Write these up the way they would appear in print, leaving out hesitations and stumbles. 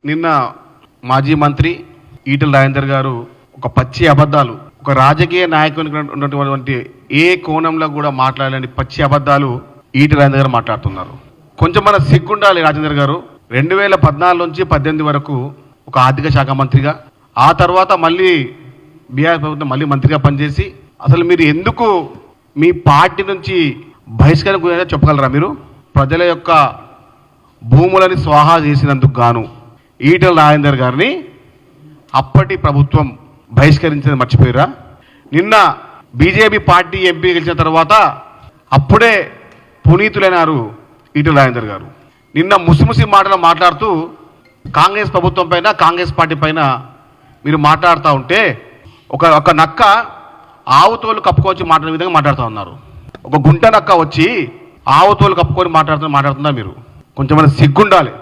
నిన్న మాజీ మంత్రి ఈటెల రాజేందర్ గారు ఒక పచ్చి అబద్ధాలు, ఒక రాజకీయ నాయకునికి ఉన్నటువంటి ఏ కోణంలో కూడా మాట్లాడలేని పచ్చి అబద్ధాలు ఈటెల రాజేందర్ గారు మాట్లాడుతున్నారు. కొంచెం మన సిగ్గుండాలి. రాజేందర్ గారు 2014 నుంచి 18 వరకు ఒక ఆర్థిక శాఖ మంత్రిగా, ఆ తర్వాత మళ్ళీ బీఆర్ ప్రభుత్వం మళ్ళీ మంత్రిగా పనిచేసి, అసలు మీరు ఎందుకు మీ పార్టీ నుంచి బహిష్కరణ చెప్పగలరా? మీరు ప్రజల యొక్క భూములని స్వాహా చేసినందుకు గాను ఈటెల రాజేందర్ గారిని అప్పటి ప్రభుత్వం బహిష్కరించేది మర్చిపోయారా? నిన్న బీజేపీ పార్టీ ఎంపీ గెలిచిన తర్వాత అప్పుడే పునీతులైనారు ఈటెల రాజేందర్ గారు. నిన్న ముసిముసి మాటలు మాట్లాడుతూ కాంగ్రెస్ ప్రభుత్వం పైన, కాంగ్రెస్ పార్టీ పైన మీరు మాట్లాడుతూ ఉంటే ఒక నక్క ఆవుతోలు కప్పుకొచ్చి మాట్లాడే విధంగా మాట్లాడుతూ ఉన్నారు. ఒక గుంట నక్క వచ్చి ఆవుతోలు కప్పుకొని మాట్లాడుతున్నా మీరు. కొంచెం మన సిగ్గుండాలి.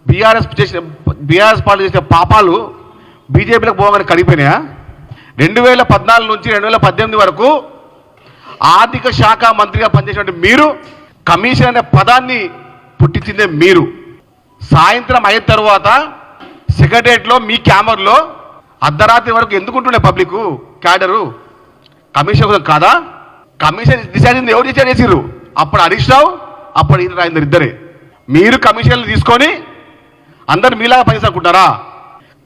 బీఆర్ఎస్ పార్టీ చేసిన పాపాలు బీజేపీలకు పోగానే కడిపోయినాయా? 2014 నుంచి 2018 వరకు ఆర్థిక శాఖ మంత్రిగా పనిచేసినటువంటి మీరు, కమిషన్ అనే పదాన్ని పుట్టించిందే మీరు. సాయంత్రం అయిన తర్వాత సెక్రటరియట్లో మీ క్యామర్లో అర్ధరాత్రి వరకు ఎందుకుంటుండే పబ్లిక్ క్యాడరు? కమిషన్ కాదా? కమిషన్ డిసైడ్ ఎవరు డిసైడ్ చేసిర్రు? అప్పుడు హరీష్ రావు, అప్పుడు ఈటెల రాజేందర్ ఇద్దరే. మీరు కమిషన్లు తీసుకొని అందరు మీలాగా పనిచేసుకుంటారా?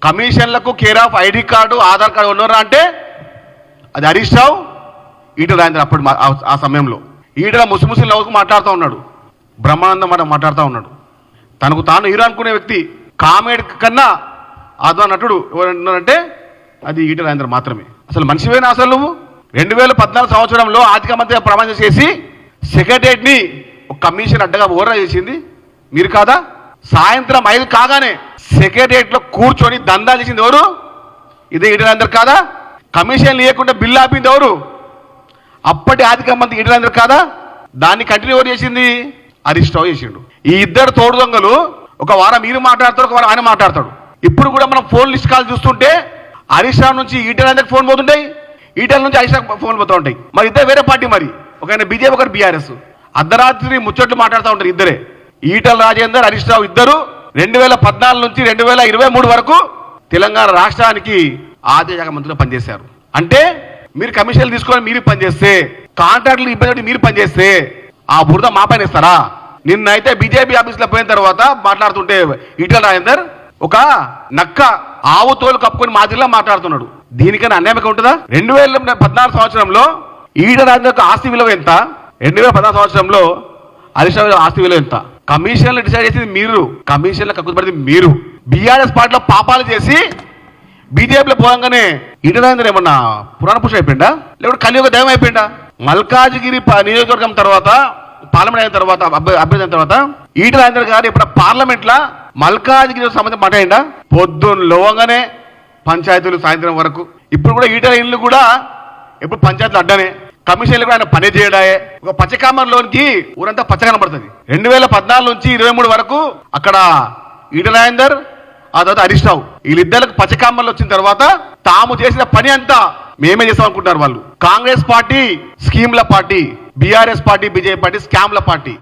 కమిషన్లకు care of ID card, Aadhaar card ఉన్నారా అంటే అది హరీష్ రావు, ఈటెల రాజేందర్. అప్పుడు ఆ సమయంలో ఈటెల ముసిముసి నవ్వుకు మాట్లాడుతూ ఉన్నాడు, బ్రహ్మానందం మాట మాట్లాడుతూ ఉన్నాడు. తనకు తాను హీరో అనుకునే వ్యక్తి, కామెడీ కన్నా అదో నటుడు ఎవరంటే అది ఈటెల రాజేందర్ మాత్రమే. అసలు మనిషివేనా అసలు నువ్వు? 2014 సంవత్సరంలో ఆర్థిక మంత్రిగా ప్రమాణం చేసి సెక్రటరియట్ని ఒక కమిషన్ అడ్డగా ఓవరా చేసింది మీరు కాదా? సాయంత్రం 5 కాగానే సెక్రటరియట్లో కూర్చొని దందా చేసింది ఎవరు? ఇదే ఈటెల రాజేందర్ కాదా? కమిషన్ లేకుండా బిల్లు ఆపింది ఎవరు? అప్పటి ఆర్థిక మంత్రి ఈటెల రాజేందర్ కాదా? దాన్ని కంటిన్యూ ఎవరు చేసింది? హరీష్ రావు చేసిండు. ఈ ఇద్దరు తోడు దొంగలు ఒక వారం మీరు మాట్లాడతారు, ఒక వారం ఆయన మాట్లాడతాడు. ఇప్పుడు కూడా మనం ఫోన్ లిస్ట్ కాల్ చూస్తుంటే హరీష్ రావు నుంచి ఈటెల రాజేందర్ ఫోన్ పోతుంటాయి, ఈటెల నుంచి హరీష్ రావు ఫోన్ పోతూ ఉంటాయి. మరి ఇద్దరు వేరే పార్టీ, మరి ఒక బీజేపీ, ఒకరు బీఆర్ఎస్. అర్ధరాత్రి ముచ్చట్లు మాట్లాడుతూ ఉంటారు ఇద్దరే. ఈటెల రాజేందర్, హరీష్ రావు ఇద్దరు 2014 నుంచి 2023 వరకు తెలంగాణ రాష్ట్రానికి ఆర్థిక శాఖ మంత్రిగా పనిచేశారు. అంటే మీరు కమిషన్లు తీసుకొని మీరు పనిచేస్తే, కాంట్రాక్టులు ఇబ్బంది మీరు పనిచేస్తే ఆ బురద మా పైన ఇస్తారా? నిన్నైతే బీజేపీ ఆఫీస్లో పోయిన తర్వాత మాట్లాడుతుంటే ఈటెల రాజేందర్ ఒక నక్క ఆవు తోలు కప్పుకొని మాదిరిలా మాట్లాడుతున్నాడు. దీనికన్నా అన్యాయంగా ఉంటుందా? 2014 సంవత్సరంలో ఈటెల రాజేందర్ ఆస్తి విలువ ఎంత? 2014 సంవత్సరంలో హరీష్ రావు ఆస్తి విలువ ఎంత? కమిషన్లు డిసైడ్ చేసింది మీరు, కమిషన్లు కక్కుపడింది మీరు. బీఆర్ఎస్ పార్టీలో పాపాలు చేసి బీజేపీలో పోగానే ఈటెల రాజేందర్ ఏమన్నా పురాణ పురుషుడు అయిపోయిందా, లేకపోతే కలియుగ దైవం అయిపోయిందా? మల్కాజిగిరి నియోజకవర్గం తర్వాత, పార్లమెంట్ అయిన తర్వాత, అభ్యర్థి అయిన తర్వాత ఈటెల రాజేందర్ గారు ఇప్పుడు పార్లమెంట్లో మల్కాజిగిరి సంబంధించి మాట్లాడిందా? పొద్దున్న లోగానే పంచాయతీలు సాయంత్రం వరకు. ఇప్పుడు కూడా ఈటెల ఇల్లు కూడా ఎప్పుడు పంచాయతీలు అడ్డానే, కమిషన్లు కూడా ఆయన పని చేయడాయే. ఒక పచ్చకామర్లోనికి ఊరంతా పచ్చ కనబడుతుంది. 2014 నుంచి 23 వరకు అక్కడ ఈటెల రాజేందర్, ఆ తర్వాత హరీష్ రావు, వీళ్ళిద్దరికి పచ్చకామర్లు వచ్చిన తర్వాత తాము చేసిన పని అంతా మేమే చేస్తాం అనుకుంటున్నారు వాళ్ళు. కాంగ్రెస్ పార్టీ స్కీమ్ల party, BRS party, BJP party స్కామ్ల పార్టీ.